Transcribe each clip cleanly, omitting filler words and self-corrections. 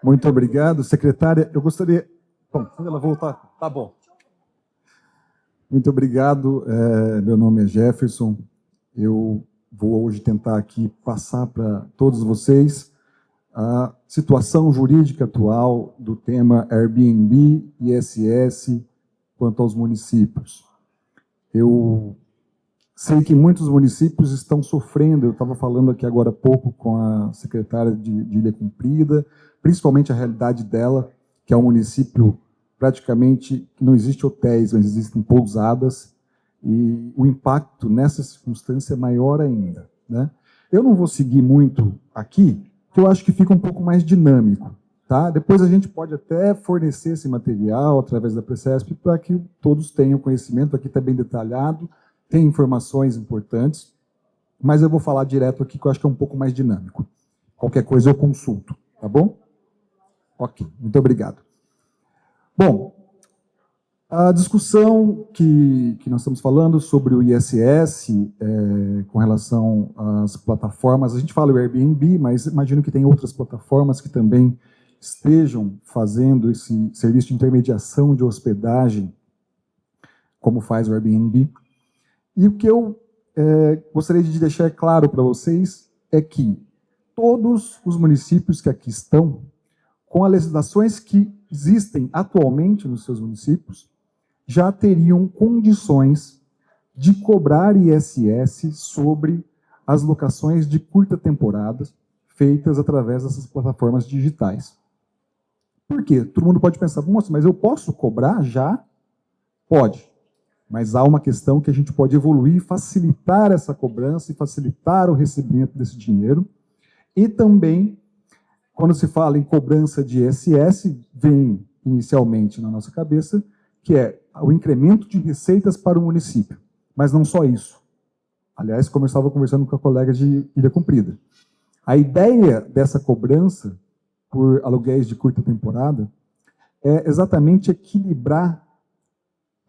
Muito obrigado, secretária. Eu gostaria... Bom, quando ela voltar... Tá bom. Muito obrigado. Meu nome é Jefferson. Eu vou hoje tentar aqui passar para todos vocês a situação jurídica atual do tema Airbnb e ISS quanto aos municípios. Eu sei que muitos municípios estão sofrendo, eu estava falando aqui agora há pouco com a secretária de Ilha Comprida, principalmente a realidade dela, que é um município praticamente que não existe hotéis, mas existem pousadas, e o impacto nessa circunstância é maior ainda, né? Eu não vou seguir muito aqui, que eu acho que fica um pouco mais dinâmico, tá? Depois a gente pode até fornecer esse material através da Precesp para que todos tenham conhecimento. Aqui está bem detalhado, tem informações importantes, mas eu vou falar direto aqui, que eu acho que é um pouco mais dinâmico. Qualquer coisa eu consulto, tá bom? Ok, muito obrigado. Bom, a discussão que nós estamos falando sobre o ISS, com relação às plataformas, a gente fala o Airbnb, mas imagino que tem outras plataformas que também estejam fazendo esse serviço de intermediação de hospedagem, como faz o Airbnb. E o que eu gostaria de deixar claro para vocês é que todos os municípios que aqui estão, com as legislações que existem atualmente nos seus municípios, já teriam condições de cobrar ISS sobre as locações de curta temporada feitas através dessas plataformas digitais. Por quê? Todo mundo pode pensar, nossa, mas eu posso cobrar já? Pode. Mas há uma questão que a gente pode evoluir, facilitar essa cobrança e facilitar o recebimento desse dinheiro. E também, quando se fala em cobrança de ISS, vem inicialmente na nossa cabeça que é o incremento de receitas para o município. Mas não só isso. Aliás, como eu estava conversando com a colega de Ilha Comprida, a ideia dessa cobrança por aluguéis de curta temporada é exatamente equilibrar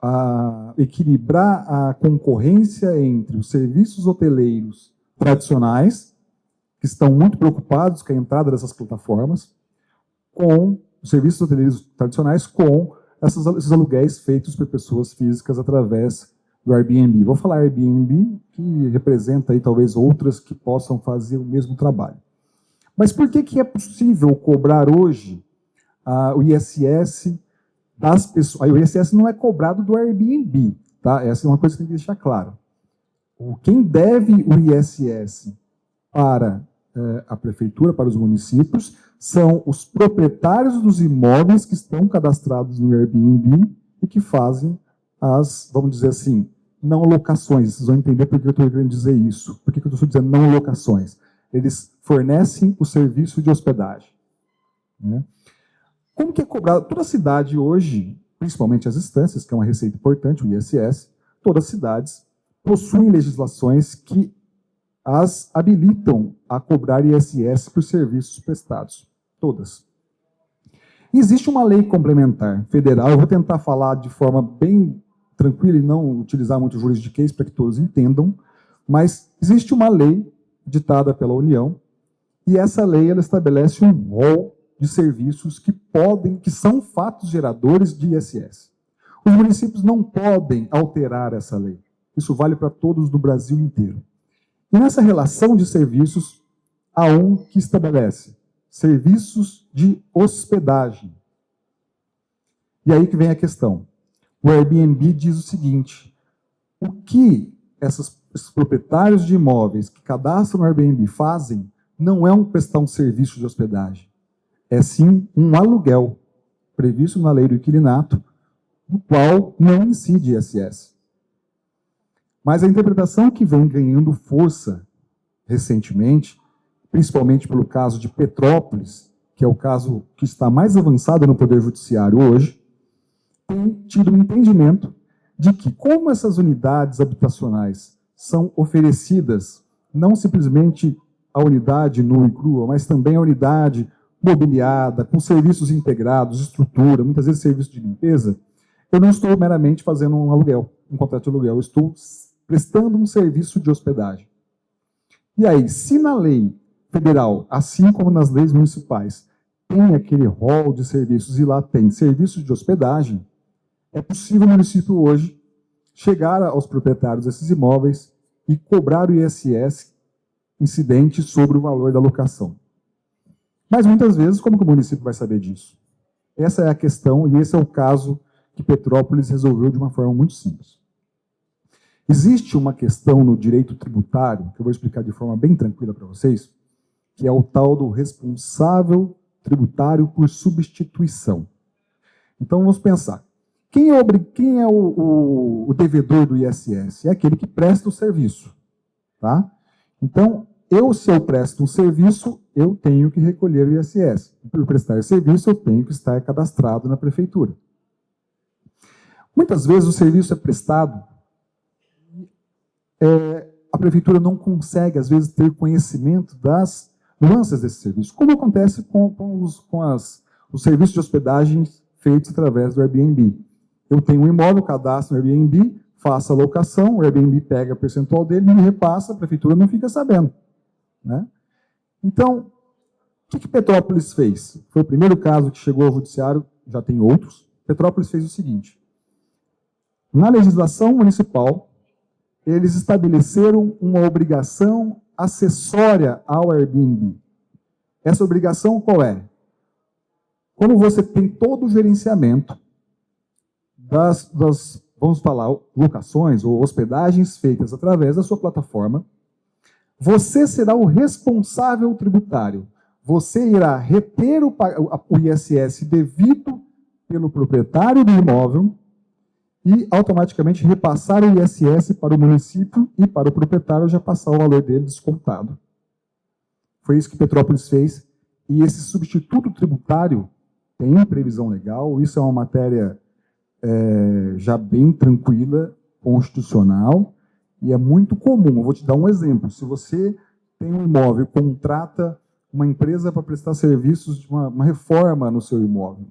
a concorrência entre os serviços hoteleiros tradicionais, que estão muito preocupados com a entrada dessas plataformas, com os serviços hoteleiros tradicionais, com esses aluguéis feitos por pessoas físicas através do Airbnb. Vou falar Airbnb, que representa aí talvez outras que possam fazer o mesmo trabalho. Mas por que é possível cobrar hoje o ISS das pessoas? O ISS não é cobrado do Airbnb, tá? Essa é uma coisa que tem que deixar claro. Quem deve o ISS para a prefeitura, para os municípios, são os proprietários dos imóveis que estão cadastrados no Airbnb e que fazem as, vamos dizer assim, não locações. Vocês vão entender por que eu estou querendo dizer isso. Por que eu estou dizendo não locações? Eles fornecem o serviço de hospedagem, né? Como que é cobrado? Toda cidade hoje, principalmente as instâncias, que é uma receita importante, o ISS, todas as cidades possuem legislações que as habilitam a cobrar ISS por serviços prestados. Todas. Existe uma lei complementar federal, eu vou tentar falar de forma bem tranquila e não utilizar muito juridiquês para que todos entendam, mas existe uma lei ditada pela União, e essa lei ela estabelece um rol de serviços que são fatos geradores de ISS. Os municípios não podem alterar essa lei. Isso vale para todos do Brasil inteiro. E nessa relação de serviços, há um que estabelece serviços de hospedagem. E aí que vem a questão. O Airbnb diz o seguinte: o que esses proprietários de imóveis que cadastram no Airbnb fazem não é prestar um serviço de hospedagem, é sim um aluguel previsto na lei do inquilinato, no qual não incide ISS. Mas a interpretação que vem ganhando força recentemente, principalmente pelo caso de Petrópolis, que é o caso que está mais avançado no Poder Judiciário hoje, tem tido um entendimento de que, como essas unidades habitacionais são oferecidas não simplesmente a unidade nua e crua, mas também a unidade mobiliada, com serviços integrados, estrutura, muitas vezes serviço de limpeza, eu não estou meramente fazendo um aluguel, um contrato de aluguel, eu estou prestando um serviço de hospedagem. E aí, se na lei federal, assim como nas leis municipais, tem aquele rol de serviços e lá tem serviços de hospedagem, é possível o município hoje chegar aos proprietários desses imóveis e cobrar o ISS incidente sobre o valor da locação. Mas muitas vezes, como que o município vai saber disso? Essa é a questão e esse é o caso que Petrópolis resolveu de uma forma muito simples. Existe uma questão no direito tributário, que eu vou explicar de forma bem tranquila para vocês, que é o tal do responsável tributário por substituição. Então, vamos pensar. Quem é o devedor do ISS? É aquele que presta o serviço. Tá? Então, se eu presto um serviço, eu tenho que recolher o ISS. Por prestar serviço, eu tenho que estar cadastrado na prefeitura. Muitas vezes o serviço é prestado, a prefeitura não consegue, às vezes, ter conhecimento das nuances desse serviço, como acontece com os serviços de hospedagem feitos através do Airbnb. Eu tenho um imóvel, cadastro no Airbnb, faço a locação, o Airbnb pega o percentual dele e me repassa, a prefeitura não fica sabendo. Né? Então, o que Petrópolis fez? Foi o primeiro caso que chegou ao judiciário, já tem outros. Petrópolis fez o seguinte. Na legislação municipal, eles estabeleceram uma obrigação acessória ao Airbnb. Essa obrigação qual é? Como você tem todo o gerenciamento das vamos falar, locações ou hospedagens feitas através da sua plataforma, você será o responsável tributário. Você irá reter o ISS devido pelo proprietário do imóvel e automaticamente repassar o ISS para o município e para o proprietário já passar o valor dele descontado. Foi isso que Petrópolis fez. E esse substituto tributário tem previsão legal, isso é uma matéria já bem tranquila, constitucional, e é muito comum. Eu vou te dar um exemplo. Se você tem um imóvel e contrata uma empresa para prestar serviços de uma reforma no seu imóvel,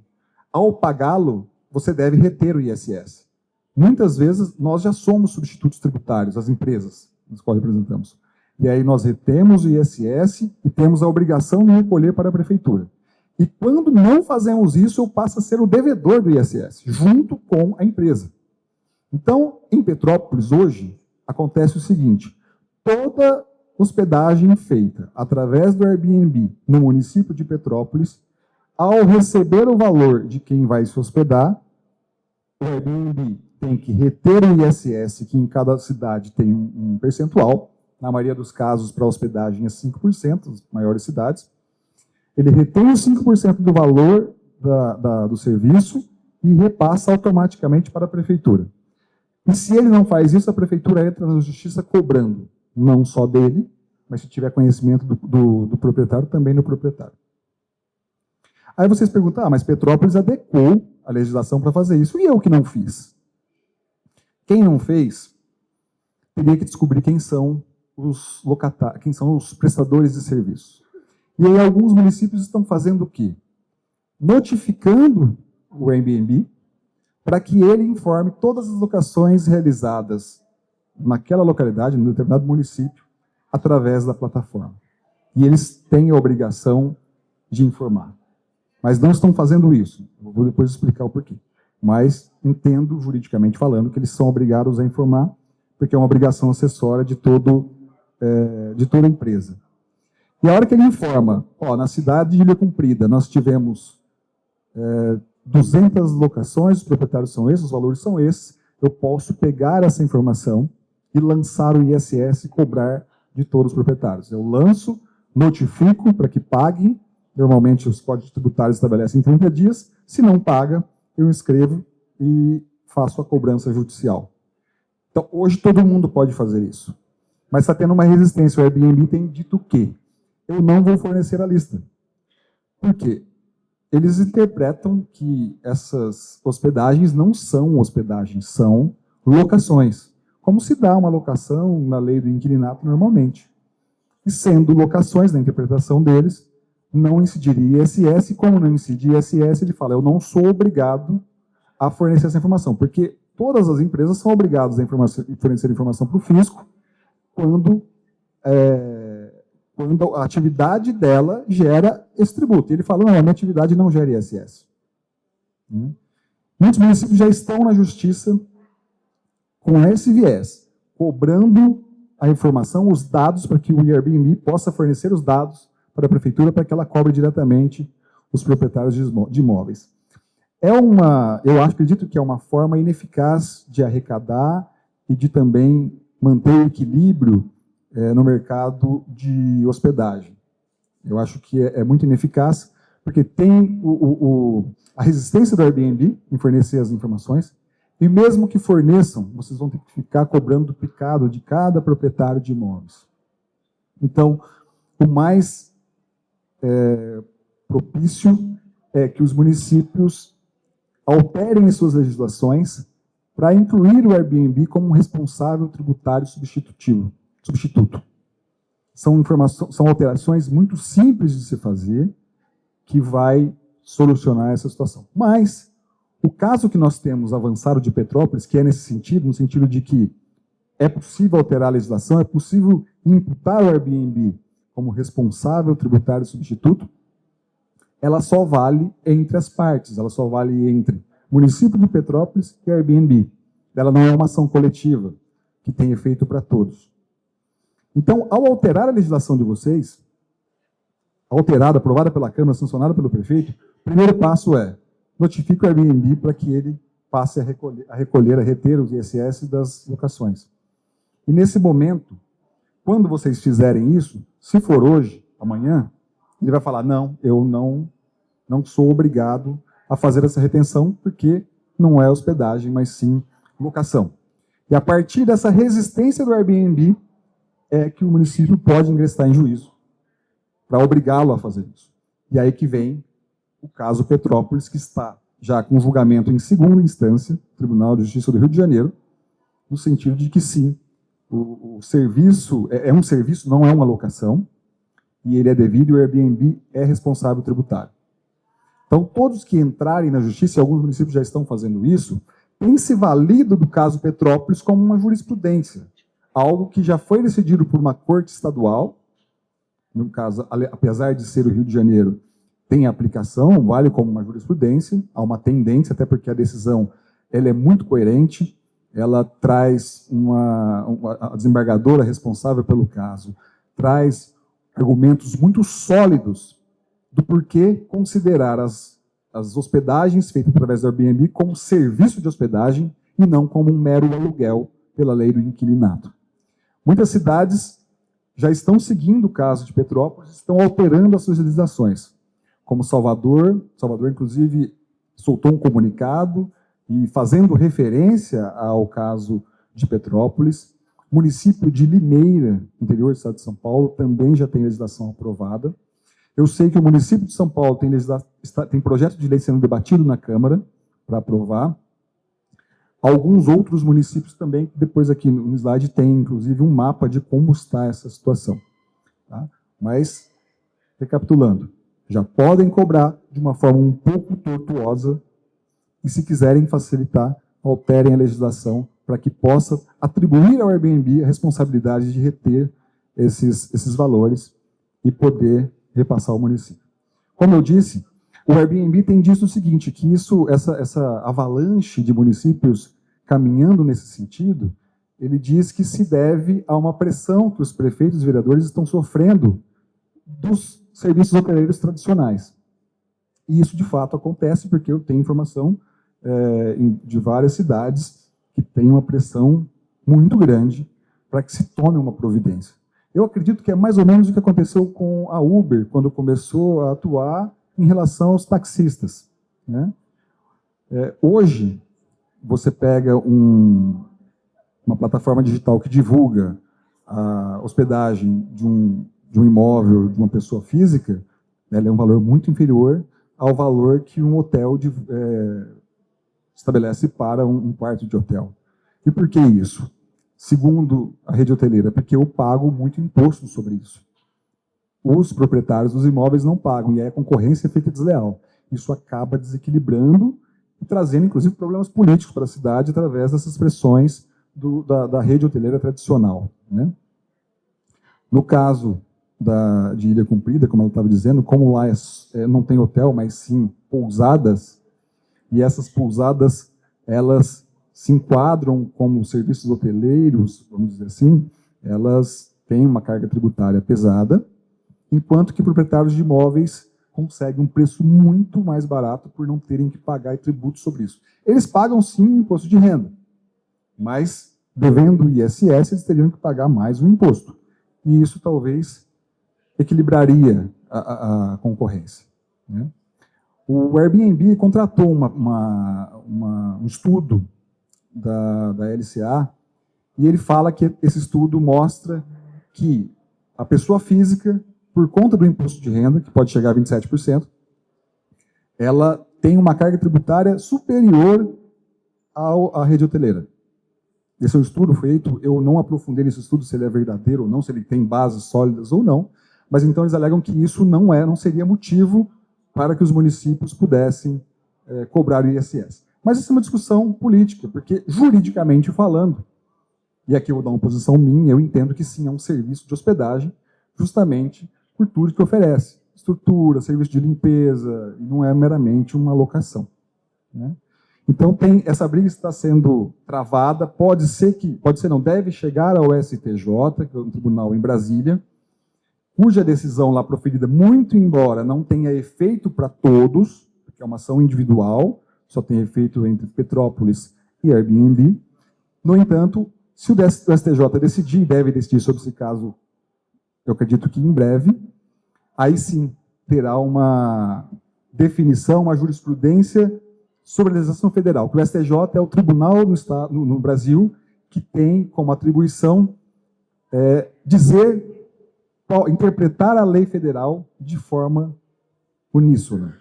ao pagá-lo, você deve reter o ISS. Muitas vezes, nós já somos substitutos tributários, as empresas nas quais representamos. E aí nós retemos o ISS e temos a obrigação de recolher para a prefeitura. E quando não fazemos isso, eu passo a ser o devedor do ISS, junto com a empresa. Então, em Petrópolis, hoje, acontece o seguinte, toda hospedagem feita através do Airbnb no município de Petrópolis, ao receber o valor de quem vai se hospedar, o Airbnb tem que reter o ISS, que em cada cidade tem um percentual, na maioria dos casos, para hospedagem é 5%, as maiores cidades. Ele retém os 5% do valor do serviço e repassa automaticamente para a prefeitura. E se ele não faz isso, a prefeitura entra na justiça cobrando, não só dele, mas se tiver conhecimento do proprietário, também do proprietário. Aí vocês perguntam, mas Petrópolis adequou a legislação para fazer isso, e eu que não fiz? Quem não fez, teria que descobrir quem são os locatários, quem são os prestadores de serviços. E aí alguns municípios estão fazendo o quê? Notificando o Airbnb para que ele informe todas as locações realizadas naquela localidade, em determinado município, através da plataforma. E eles têm a obrigação de informar. Mas não estão fazendo isso. Eu vou depois explicar o porquê. Mas entendo, juridicamente falando, que eles são obrigados a informar, porque é uma obrigação acessória de toda a empresa. E a hora que ele informa, na cidade de Ilha Cumprida, nós tivemos 200 locações, os proprietários são esses, os valores são esses, eu posso pegar essa informação e lançar o ISS e cobrar de todos os proprietários. Eu lanço, notifico para que pague, normalmente os códigos tributários estabelecem 30 dias, se não paga, eu escrevo e faço a cobrança judicial. Então, hoje todo mundo pode fazer isso. Mas está tendo uma resistência. O Airbnb tem dito que eu não vou fornecer a lista. Por quê? Eles interpretam que essas hospedagens não são hospedagens, são locações. Como se dá uma locação na lei do inquilinato normalmente. E sendo locações, na interpretação deles, não incidiria ISS, e como não incide ISS, ele fala, eu não sou obrigado a fornecer essa informação, porque todas as empresas são obrigadas a fornecer informação para o fisco quando a atividade dela gera esse tributo. E ele fala, não, a minha atividade não gera ISS. Muitos municípios já estão na justiça com esse viés, cobrando a informação, os dados, para que o Airbnb possa fornecer os dados para a prefeitura, para que ela cobre diretamente os proprietários de imóveis. Eu acredito que é uma forma ineficaz de arrecadar e de também manter o equilíbrio no mercado de hospedagem. Eu acho que é muito ineficaz, porque tem a resistência do Airbnb em fornecer as informações, e mesmo que forneçam, vocês vão ter que ficar cobrando duplicado de cada proprietário de imóveis. Então, o mais propício é que os municípios alterem suas legislações para incluir o Airbnb como um responsável tributário substituto. São alterações muito simples de se fazer, que vai solucionar essa situação. Mas, o caso que nós temos avançado de Petrópolis, que é nesse sentido, no sentido de que é possível alterar a legislação, é possível imputar o Airbnb como responsável tributário substituto, ela só vale entre as partes, ela só vale entre município de Petrópolis e Airbnb. Ela não é uma ação coletiva, que tem efeito para todos. Então, ao alterar a legislação de vocês, alterada, aprovada pela Câmara, sancionada pelo prefeito, o primeiro passo é notifique o Airbnb para que ele passe a reter os ISS das locações. E nesse momento, quando vocês fizerem isso, se for hoje, amanhã, ele vai falar, não, eu não sou obrigado a fazer essa retenção, porque não é hospedagem, mas sim locação. E a partir dessa resistência do Airbnb, é que o município pode ingressar em juízo para obrigá-lo a fazer isso. E aí que vem o caso Petrópolis, que está já com julgamento em segunda instância, Tribunal de Justiça do Rio de Janeiro, no sentido de que sim, o serviço é um serviço, não é uma locação, e ele é devido e o Airbnb é responsável tributário. Então, todos que entrarem na justiça, e alguns municípios já estão fazendo isso, têm se valido do caso Petrópolis como uma jurisprudência, algo que já foi decidido por uma corte estadual, no caso, apesar de ser o Rio de Janeiro, tem aplicação, vale como uma jurisprudência, há uma tendência, até porque a decisão ela é muito coerente, ela traz a desembargadora responsável pelo caso, traz argumentos muito sólidos do porquê considerar as hospedagens feitas através do Airbnb como serviço de hospedagem e não como um mero aluguel pela lei do inquilinato. Muitas cidades já estão seguindo o caso de Petrópolis, estão alterando as suas legislações, como Salvador, inclusive, soltou um comunicado e fazendo referência ao caso de Petrópolis. O município de Limeira, interior do estado de São Paulo, também já tem legislação aprovada. Eu sei que o município de São Paulo tem projeto de lei sendo debatido na Câmara para aprovar. Alguns outros municípios também, depois aqui no slide tem, inclusive, um mapa de como está essa situação. Tá? Mas, recapitulando, já podem cobrar de uma forma um pouco tortuosa e, se quiserem facilitar, alterem a legislação para que possa atribuir ao Airbnb a responsabilidade de reter esses valores e poder repassar ao município. Como eu disse, o Airbnb tem dito o seguinte, que essa avalanche de municípios caminhando nesse sentido, ele diz que se deve a uma pressão que os prefeitos e vereadores estão sofrendo dos serviços hoteleiros tradicionais. E isso, de fato, acontece porque eu tenho informação de várias cidades que tem uma pressão muito grande para que se tome uma providência. Eu acredito que é mais ou menos o que aconteceu com a Uber, quando começou a atuar em relação aos taxistas. Né? Hoje, você pega uma plataforma digital que divulga a hospedagem de um imóvel de uma pessoa física, ela é um valor muito inferior ao valor que um hotel estabelece para um quarto de hotel. E por que isso? Segundo a rede hoteleira, porque eu pago muito imposto sobre isso. Os proprietários dos imóveis não pagam, e aí a concorrência fica desleal. Isso acaba desequilibrando e trazendo, inclusive, problemas políticos para a cidade através dessas pressões da rede hoteleira tradicional. Né? No caso de Ilha Comprida, como ela estava dizendo, como lá não tem hotel, mas sim pousadas, e essas pousadas, elas se enquadram como serviços hoteleiros, vamos dizer assim, elas têm uma carga tributária pesada, enquanto que proprietários de imóveis conseguem um preço muito mais barato por não terem que pagar tributo sobre isso. Eles pagam, sim, imposto de renda, mas, devendo o ISS, eles teriam que pagar mais o imposto. E isso talvez equilibraria a concorrência, né? O Airbnb contratou um estudo da LCA, e ele fala que esse estudo mostra que a pessoa física, por conta do imposto de renda, que pode chegar a 27%, ela tem uma carga tributária superior à rede hoteleira. Esse é um estudo feito, eu não aprofundei nesse estudo se ele é verdadeiro ou não, se ele tem bases sólidas ou não, mas então eles alegam que isso não seria motivo para que os municípios pudessem cobrar o ISS. Mas isso é uma discussão política, porque juridicamente falando, e aqui eu vou dar uma posição minha, eu entendo que sim, é um serviço de hospedagem, justamente por tudo que oferece. Estrutura, serviço de limpeza, não é meramente uma locação, né? Então, essa briga está sendo travada, deve chegar ao STJ, que é um tribunal em Brasília, cuja decisão lá proferida, muito embora não tenha efeito para todos, porque é uma ação individual, só tem efeito entre Petrópolis e Airbnb. No entanto, se o STJ decidir, deve decidir sobre esse caso, eu acredito que em breve, aí sim terá uma definição, uma jurisprudência sobre a legislação federal, que o STJ é o tribunal no Brasil que tem como atribuição interpretar a lei federal de forma uníssona.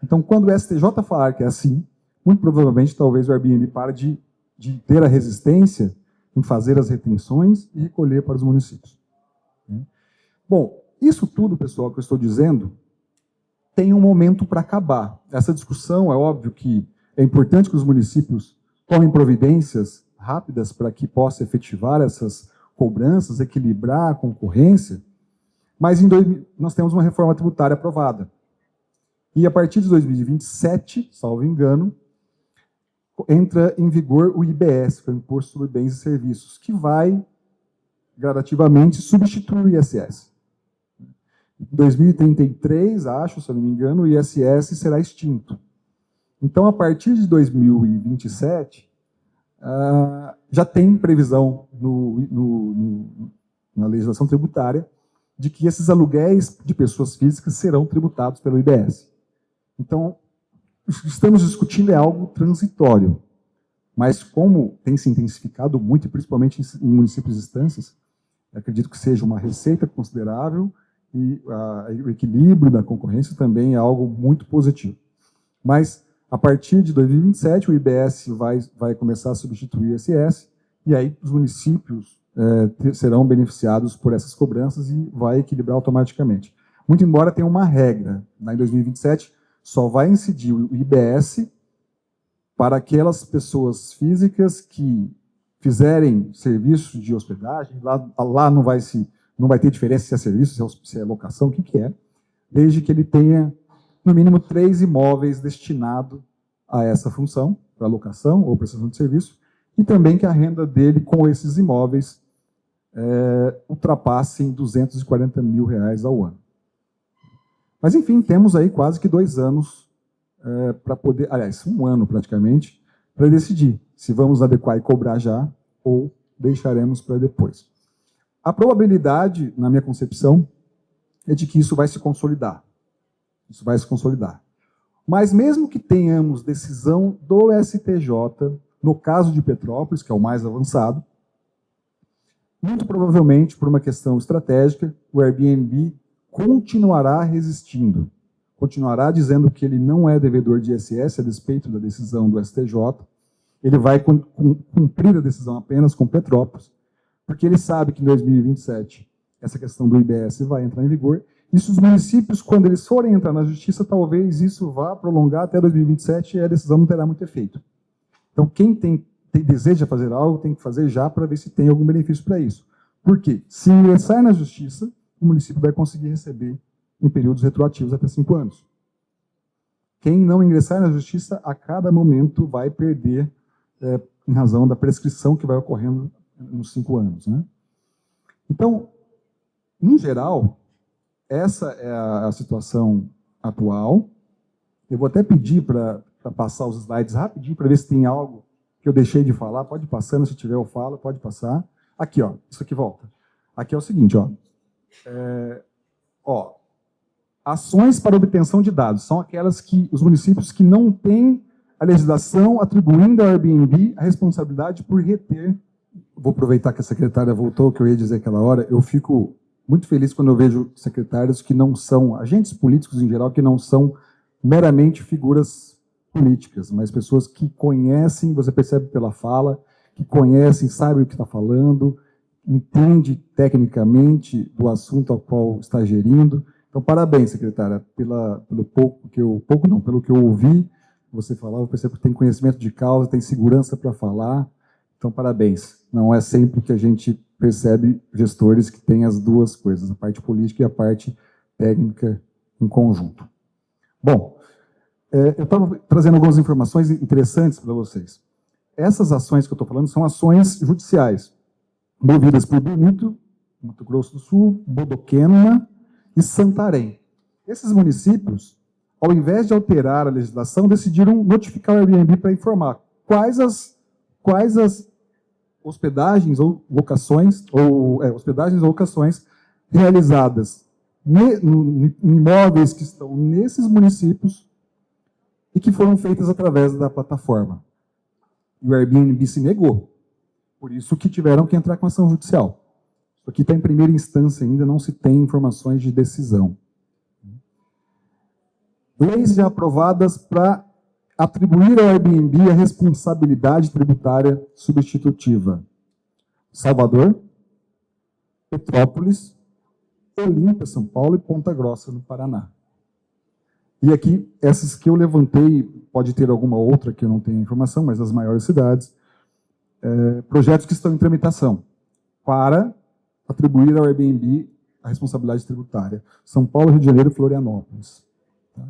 Então, quando o STJ falar que é assim, muito provavelmente, talvez o Airbnb pare de ter a resistência em fazer as retenções e recolher para os municípios. Bom, isso tudo, pessoal, que eu estou dizendo, tem um momento para acabar. Essa discussão, é óbvio que é importante que os municípios tomem providências rápidas para que possa efetivar essas cobranças, equilibrar a concorrência, mas nós temos uma reforma tributária aprovada. E a partir de 2027, salvo engano, entra em vigor o IBS, que é o Imposto sobre Bens e Serviços, que vai gradativamente substituir o ISS. Em 2033, acho, se eu não me engano, o ISS será extinto. Então, a partir de 2027, já tem previsão na legislação tributária de que esses aluguéis de pessoas físicas serão tributados pelo IBS. Então, o que estamos discutindo é algo transitório, mas como tem se intensificado muito, principalmente em municípios distantes, acredito que seja uma receita considerável e o equilíbrio da concorrência também é algo muito positivo. Mas, a partir de 2027, o IBS vai começar a substituir o ISS, e aí os municípios serão beneficiados por essas cobranças e vai equilibrar automaticamente. Muito embora tenha uma regra, em 2027, só vai incidir o IBS para aquelas pessoas físicas que fizerem serviço de hospedagem, lá não vai ter diferença se é serviço, se é locação, o que é, desde que ele tenha, no mínimo, 3 imóveis destinados a essa função, para locação ou prestação de serviço, e também que a renda dele com esses imóveis ultrapasse R$240 mil ao ano. Mas, enfim, temos aí quase que 2 anos para poder, aliás, 1 ano praticamente, para decidir se vamos adequar e cobrar já ou deixaremos para depois. A probabilidade, na minha concepção, é de que isso vai se consolidar. Isso vai se consolidar. Mas mesmo que tenhamos decisão do STJ, no caso de Petrópolis, que é o mais avançado, muito provavelmente, por uma questão estratégica, o Airbnb continuará resistindo, continuará dizendo que ele não é devedor de ISS a despeito da decisão do STJ, ele vai cumprir a decisão apenas com Petrópolis, porque ele sabe que em 2027 essa questão do IBS vai entrar em vigor, e se os municípios, quando eles forem entrar na justiça, talvez isso vá prolongar até 2027 e a decisão não terá muito efeito. Então, quem deseja fazer algo, tem que fazer já para ver se tem algum benefício para isso. Por quê? Se ingressar na justiça, o município vai conseguir receber em períodos retroativos até 5 anos. Quem não ingressar na justiça, a cada momento vai perder, em razão da prescrição que vai ocorrendo nos 5 anos. Né? Então, no geral, essa é a situação atual. Eu vou até pedir para passar os slides rapidinho, para ver se tem algo que eu deixei de falar. Pode ir passando, se tiver eu falo, pode passar. Aqui, ó, isso aqui volta. Aqui é o seguinte, ações para obtenção de dados são aquelas que os municípios que não têm a legislação atribuindo ao Airbnb a responsabilidade por reter. Vou aproveitar que a secretária voltou, que eu ia dizer aquela hora. Eu fico muito feliz quando eu vejo secretários que não são, agentes políticos em geral, que não são meramente figuras políticas, mas pessoas que conhecem, você percebe pela fala, que conhecem, sabem o que está falando, entende tecnicamente do assunto ao qual está gerindo. Então, parabéns, secretária, pelo pelo que eu ouvi você falar, eu percebo que tem conhecimento de causa, tem segurança para falar. Então, parabéns. Não é sempre que a gente percebe gestores que têm as duas coisas, a parte política e a parte técnica em conjunto. Bom, eu estava trazendo algumas informações interessantes para vocês. Essas ações que eu estou falando são ações judiciais, movidas por Bonito, Mato Grosso do Sul, Bodoquena e Santarém. Esses municípios, ao invés de alterar a legislação, decidiram notificar o Airbnb para informar quais as hospedagens ou locações, realizadas em imóveis que estão nesses municípios e que foram feitas através da plataforma. E o Airbnb se negou. Por isso que tiveram que entrar com ação judicial. Isso aqui está em primeira instância ainda, não se tem informações de decisão. Leis já aprovadas para atribuir ao Airbnb a responsabilidade tributária substitutiva. Salvador, Petrópolis, Olímpia, São Paulo e Ponta Grossa, no Paraná. E aqui, essas que eu levantei, pode ter alguma outra que eu não tenho informação, mas as maiores cidades, projetos que estão em tramitação para atribuir ao Airbnb a responsabilidade tributária. São Paulo, Rio de Janeiro e Florianópolis. Tá?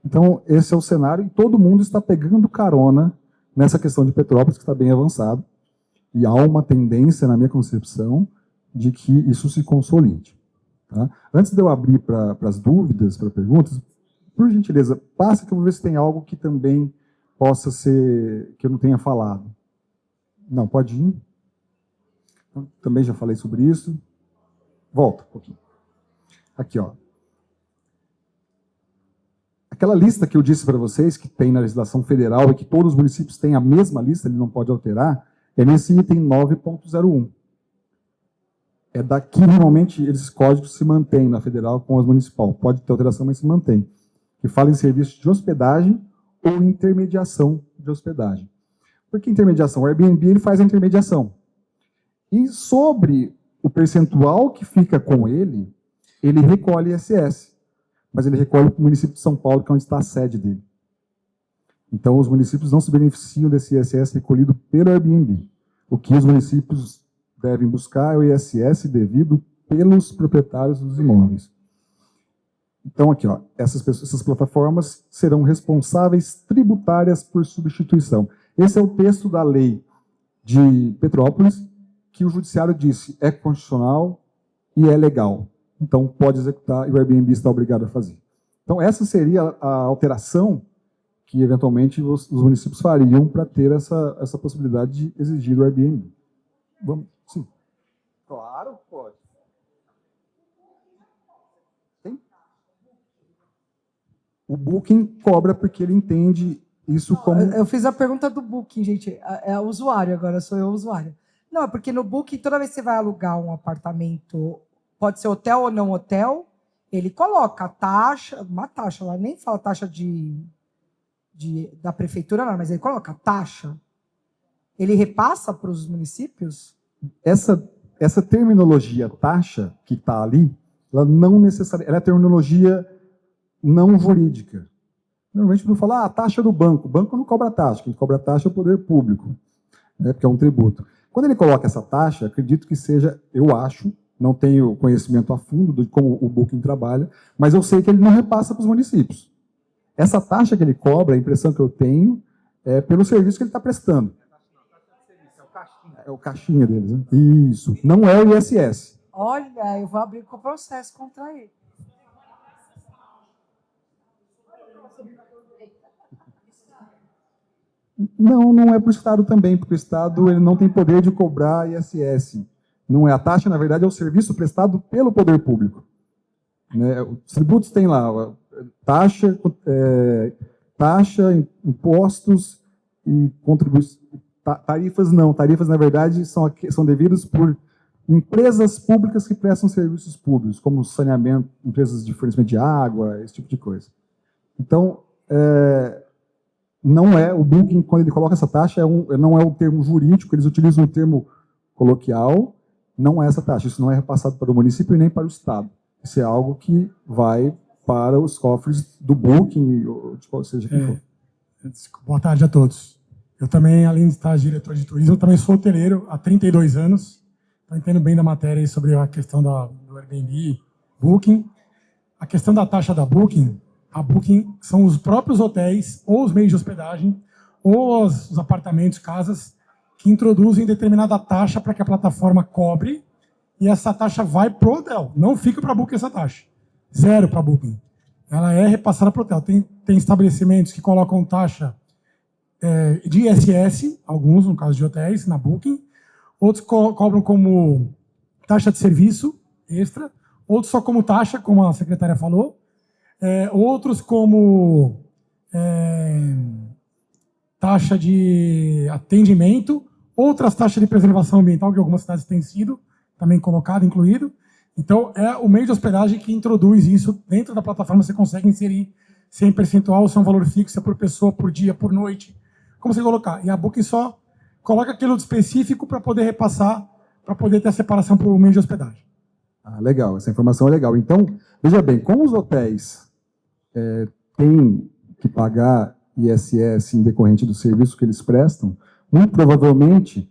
Então, esse é o cenário, e todo mundo está pegando carona nessa questão de Petrópolis, que está bem avançado, e há uma tendência, na minha concepção, de que isso se consolide. Tá? Antes de eu abrir para as dúvidas, para perguntas, por gentileza, passa que eu vou ver se tem algo que também possa ser, que eu não tenha falado. Não, pode ir. Também já falei sobre isso. Volta um pouquinho. Aqui, ó. Aquela lista que eu disse para vocês, que tem na legislação federal e que todos os municípios têm a mesma lista, ele não pode alterar, é nesse item 9.01. É daqui, normalmente, esses códigos se mantêm na federal com as municipal. Pode ter alteração, mas se mantém. Que fala em serviços de hospedagem ou intermediação de hospedagem. Por que intermediação? O Airbnb ele faz a intermediação. E sobre o percentual que fica com ele recolhe ISS. Mas ele recolhe para o município de São Paulo, que é onde está a sede dele. Então, os municípios não se beneficiam desse ISS recolhido pelo Airbnb. O que os municípios devem buscar é o ISS devido pelos proprietários dos imóveis. Então, aqui, ó, essas plataformas serão responsáveis tributárias por substituição. Esse é o texto da lei de Petrópolis, que o judiciário disse é constitucional e é legal. Então, pode executar e o Airbnb está obrigado a fazer. Então, essa seria a alteração que, eventualmente, os municípios fariam para ter essa possibilidade de exigir o Airbnb. Vamos? Sim. Claro, pode. Tem? O Booking cobra porque ele entende isso como... Eu fiz a pergunta do Booking, gente. É o usuário agora, sou eu o usuário. Não, é porque no Booking, toda vez que você vai alugar um apartamento, pode ser hotel ou não hotel, ele coloca a taxa, uma taxa, ela nem fala taxa da prefeitura, não, mas ele coloca a taxa. Ele repassa para os municípios? Essa terminologia taxa que está ali, ela não necessariamente, ela é terminologia não jurídica. Normalmente não fala a taxa do banco. O banco não cobra taxa, quem cobra taxa é o poder público, né, porque é um tributo. Quando ele coloca essa taxa, acredito que seja, eu acho, não tenho conhecimento a fundo de como o Booking trabalha, mas eu sei que ele não repassa para os municípios. Essa taxa que ele cobra, a impressão que eu tenho, é pelo serviço que ele está prestando. É o caixinha deles, né? Isso. Não é o ISS. Olha, eu vou abrir com o processo contra ele. Não é para o Estado também, porque o Estado ele não tem poder de cobrar ISS. Não é a taxa, na verdade, é o serviço prestado pelo poder público. Né? Os tributos têm lá taxa, impostos e contribuições. Tarifas não. Tarifas, na verdade, são devidas por empresas públicas que prestam serviços públicos, como saneamento, empresas de fornecimento de água, esse tipo de coisa. Então, não é o Booking, quando ele coloca essa taxa, não é o termo jurídico, eles utilizam o termo coloquial, não é essa taxa, isso não é repassado para o município e nem para o Estado. Isso é algo que vai para os cofres do Booking, ou seja quem for. Boa tarde a todos. Eu também, além de estar diretor de turismo, eu também sou hoteleiro há 32 anos, então entendo bem da matéria sobre a questão do Airbnb, Booking. A questão da taxa da Booking, a Booking são os próprios hotéis, ou os meios de hospedagem, ou os apartamentos, casas, que introduzem determinada taxa para que a plataforma cobre, e essa taxa vai para o hotel. Não fica para Booking essa taxa. Zero para Booking. Ela é repassada para o hotel. Tem estabelecimentos que colocam taxa de ISS, alguns, no caso de hotéis, na Booking. Outros cobram como taxa de serviço extra. Outros só como taxa, como a secretária falou. Outros como taxa de atendimento. Outras taxas de preservação ambiental, que algumas cidades têm sido também colocado, incluído. Então, é o meio de hospedagem que introduz isso dentro da plataforma. Você consegue inserir sem percentual, sem um valor fixo, por pessoa, por dia, por noite. Como você colocar? E a Booking só coloca aquilo específico para poder repassar, para poder ter a separação para o meio de hospedagem. Legal, essa informação é legal. Então, veja bem, como os hotéis têm que pagar ISS em decorrente do serviço que eles prestam, muito provavelmente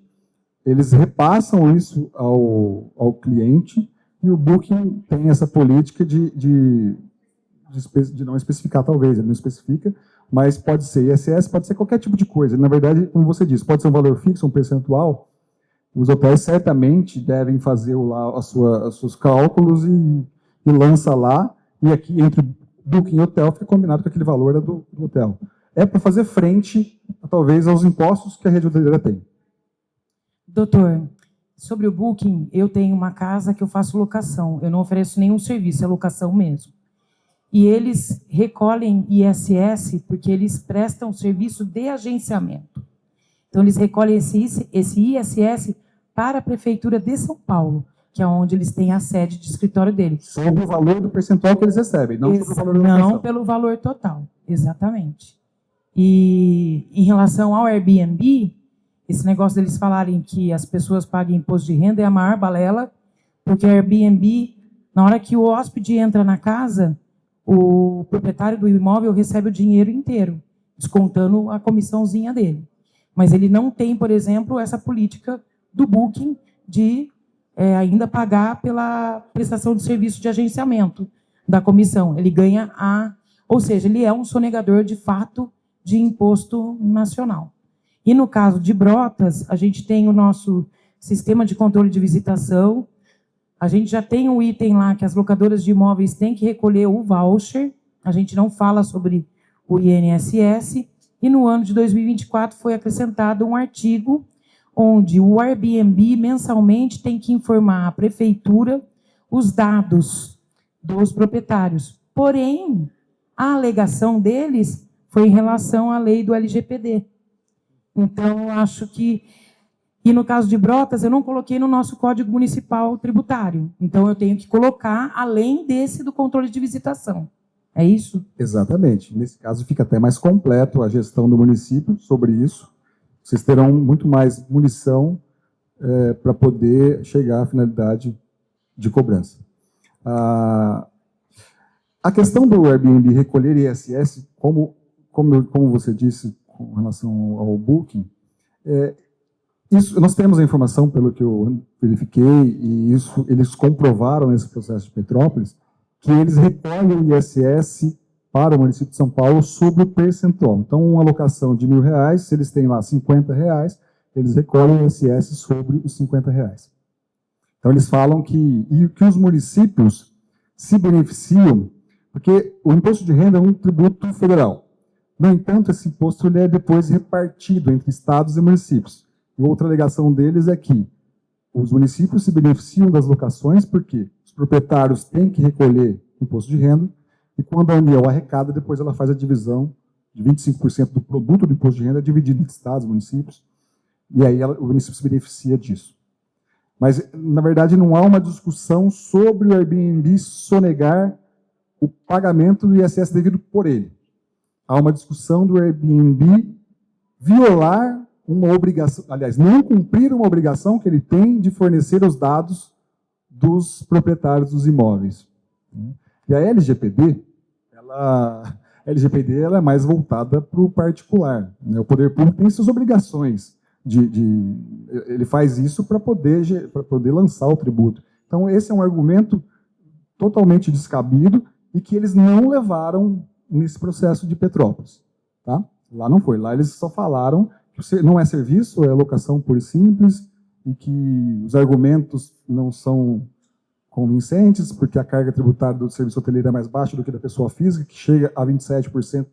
eles repassam isso ao cliente, e o Booking tem essa política de não especificar, talvez, ele não especifica, mas pode ser ISS, pode ser qualquer tipo de coisa. Na verdade, como você disse, pode ser um valor fixo, um percentual. Os hotéis certamente devem fazer lá os seus cálculos e lança lá, e aqui entre Booking e hotel fica combinado que aquele valor é do hotel. É para fazer frente, talvez, aos impostos que a rede hoteleira tem. Doutor, sobre o Booking, eu tenho uma casa que eu faço locação. Eu não ofereço nenhum serviço, é locação mesmo. E eles recolhem ISS porque eles prestam serviço de agenciamento. Então, eles recolhem esse ISS para a Prefeitura de São Paulo, que é onde eles têm a sede de escritório deles. Sobre o valor do percentual que eles recebem, não sobre o valor da locação. Não pelo valor total, exatamente. E em relação ao Airbnb, esse negócio deles falarem que as pessoas pagam imposto de renda é a maior balela, porque o Airbnb, na hora que o hóspede entra na casa, o proprietário do imóvel recebe o dinheiro inteiro, descontando a comissãozinha dele. Mas ele não tem, por exemplo, essa política do Booking de ainda pagar pela prestação de serviço de agenciamento da comissão. Ele ganha ou seja, ele é um sonegador de fato de imposto nacional. E no caso de Brotas, a gente tem o nosso sistema de controle de visitação. A gente já tem um item lá que as locadoras de imóveis têm que recolher o voucher. A gente não fala sobre o INSS. E no ano de 2024 foi acrescentado um artigo onde o Airbnb mensalmente tem que informar à prefeitura os dados dos proprietários. Porém, a alegação deles foi em relação à lei do LGPD. Então, eu acho que... E no caso de Brotas, eu não coloquei no nosso Código Municipal Tributário. Então, eu tenho que colocar além desse do controle de visitação. É isso? Exatamente. Nesse caso, fica até mais completo a gestão do município sobre isso. Vocês terão muito mais munição para poder chegar à finalidade de cobrança. A questão do Airbnb recolher ISS, como você disse, com relação ao Booking, Isso, nós temos a informação, pelo que eu verifiquei, e isso eles comprovaram nesse processo de Petrópolis, que eles recolhem o ISS para o município de São Paulo sobre o percentual. Então, uma alocação de R$1.000, se eles têm lá R$50, eles recolhem o ISS sobre os R$50. Então, eles falam que os municípios se beneficiam, porque o imposto de renda é um tributo federal. No entanto, esse imposto ele é depois repartido entre estados e municípios. E outra alegação deles é que os municípios se beneficiam das locações porque os proprietários têm que recolher imposto de renda e quando a União arrecada, depois ela faz a divisão de 25% do produto do imposto de renda dividido entre estados e municípios e aí o município se beneficia disso. Mas, na verdade, não há uma discussão sobre o Airbnb sonegar o pagamento do ISS devido por ele. Há uma discussão do Airbnb violar uma obrigação, aliás, não cumprir uma obrigação que ele tem de fornecer os dados dos proprietários dos imóveis. E a LGPD, ela é mais voltada para o particular. Né? O poder público tem suas obrigações. Ele faz isso para poder lançar o tributo. Então, esse é um argumento totalmente descabido e que eles não levaram nesse processo de Petrópolis. Tá? Lá não foi. Lá eles só falaram que não é serviço, é locação pura e simples, e que os argumentos não são convincentes, porque a carga tributária do serviço hoteleiro é mais baixa do que da pessoa física, que chega a 27%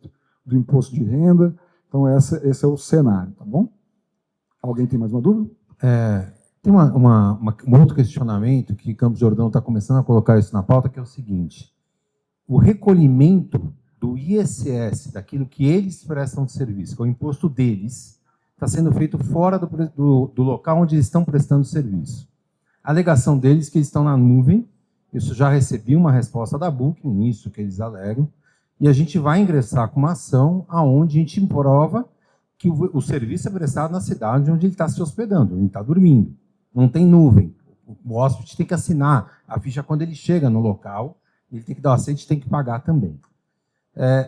do imposto de renda. Então, esse é o cenário, tá bom? Alguém tem mais uma dúvida? Tem um outro questionamento que Campos Jordão está começando a colocar isso na pauta, que é o seguinte: o recolhimento do ISS, daquilo que eles prestam de serviço, que é o imposto deles, está sendo feito fora do local onde eles estão prestando serviço. A alegação deles é que eles estão na nuvem, isso já recebi uma resposta da Booking, isso que eles alegam, e a gente vai ingressar com uma ação onde a gente prova que o serviço é prestado na cidade onde ele está se hospedando, onde ele está dormindo. Não tem nuvem. O hóspede tem que assinar a ficha quando ele chega no local, ele tem que dar o aceite e tem que pagar também.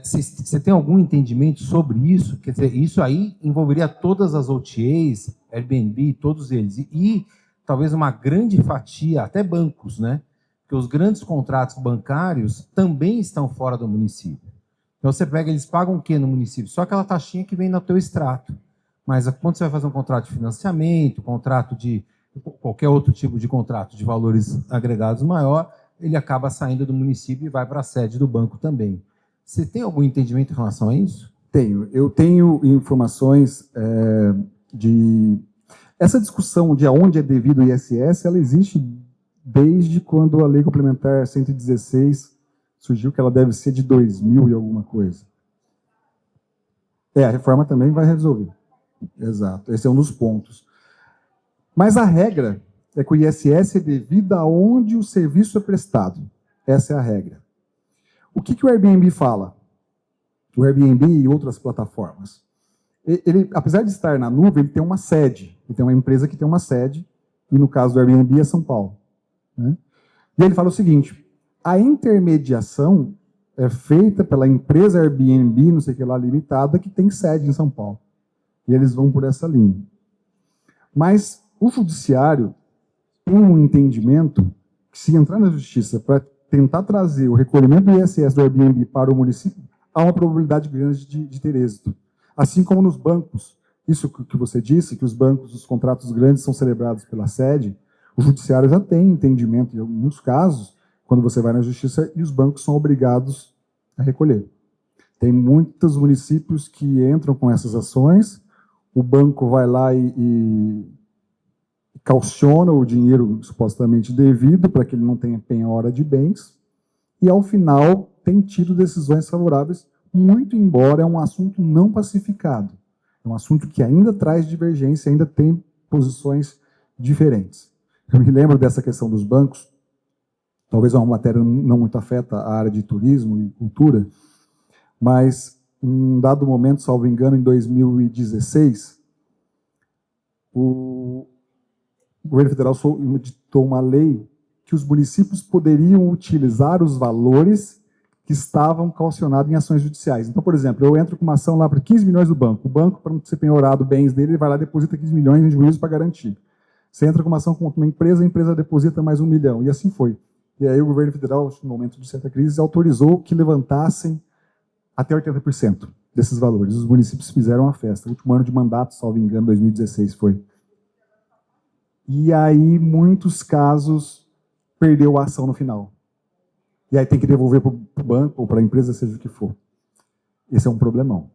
Você tem algum entendimento sobre isso? Quer dizer, isso aí envolveria todas as OTAs, Airbnb, todos eles. E talvez uma grande fatia, até bancos, né? Porque os grandes contratos bancários também estão fora do município. Então, você pega, eles pagam o quê no município? Só aquela taxinha que vem no teu extrato. Mas quando você vai fazer um contrato de financiamento, contrato de qualquer outro tipo de contrato de valores agregados maior, ele acaba saindo do município e vai para a sede do banco também. Você tem algum entendimento em relação a isso? Tenho. Eu tenho informações de... Essa discussão de aonde é devido o ISS, ela existe desde quando a Lei Complementar 116 surgiu, que ela deve ser de 2000 e alguma coisa. A reforma também vai resolver. Exato. Esse é um dos pontos. Mas a regra é que o ISS é devido aonde o serviço é prestado. Essa é a regra. O que o Airbnb fala? O Airbnb e outras plataformas. Ele, apesar de estar na nuvem, ele tem uma sede. Ele tem uma empresa que tem uma sede, e no caso do Airbnb é São Paulo. Né? E ele fala o seguinte: a intermediação é feita pela empresa Airbnb, não sei o que lá, limitada, que tem sede em São Paulo. E eles vão por essa linha. Mas o judiciário tem um entendimento que, se entrar na justiça para tentar trazer o recolhimento do ISS do Airbnb para o município, há uma probabilidade grande de ter êxito. Assim como nos bancos, isso que você disse, que os bancos, os contratos grandes são celebrados pela sede, o judiciário já tem entendimento, em muitos casos, quando você vai na justiça, e os bancos são obrigados a recolher. Tem muitos municípios que entram com essas ações, o banco vai lá e cauciona o dinheiro supostamente devido para que ele não tenha penhora de bens, e ao final tem tido decisões favoráveis, muito embora é um assunto não pacificado. É um assunto que ainda traz divergência, ainda tem posições diferentes. Eu me lembro dessa questão dos bancos, talvez uma matéria não muito afeta a área de turismo e cultura, mas em um dado momento, salvo engano, em 2016, o governo federal editou uma lei que os municípios poderiam utilizar os valores que estavam calcionados em ações judiciais. Então, por exemplo, eu entro com uma ação lá para 15 milhões do banco. O banco, para não ser penhorado bens dele, ele vai lá e deposita 15 milhões em juízo para garantir. Você entra com uma ação contra uma empresa, a empresa deposita mais 1 milhão. E assim foi. E aí o governo federal, no momento de certa crise, autorizou que levantassem até 80% desses valores. Os municípios fizeram a festa. O último ano de mandato, salvo engano, 2016 foi. E aí, muitos casos, perdeu a ação no final. E aí tem que devolver para o banco ou para a empresa, seja o que for. Esse é um problemão.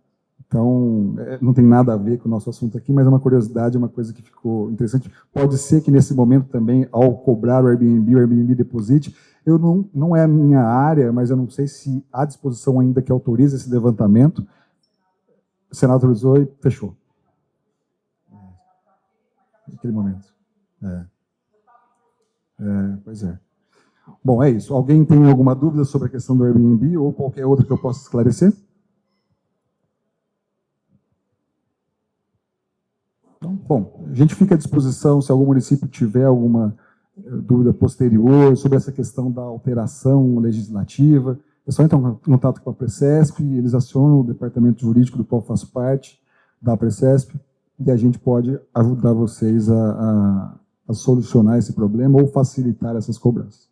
Então, não tem nada a ver com o nosso assunto aqui, mas é uma curiosidade, é uma coisa que ficou interessante. Pode ser que nesse momento também, ao cobrar o Airbnb deposite, não é a minha área, mas eu não sei se há disposição ainda que autorize esse levantamento. O Senado autorizou e fechou. Naquele momento. Pois é. Bom, é isso. Alguém tem alguma dúvida sobre a questão do Airbnb ou qualquer outra que eu possa esclarecer? Então, bom, a gente fica à disposição se algum município tiver alguma dúvida posterior sobre essa questão da alteração legislativa. É só entrar em contato com a Precesp, eles acionam o departamento jurídico do qual faço parte, da Precesp, e a gente pode ajudar vocês a solucionar esse problema ou facilitar essas cobranças.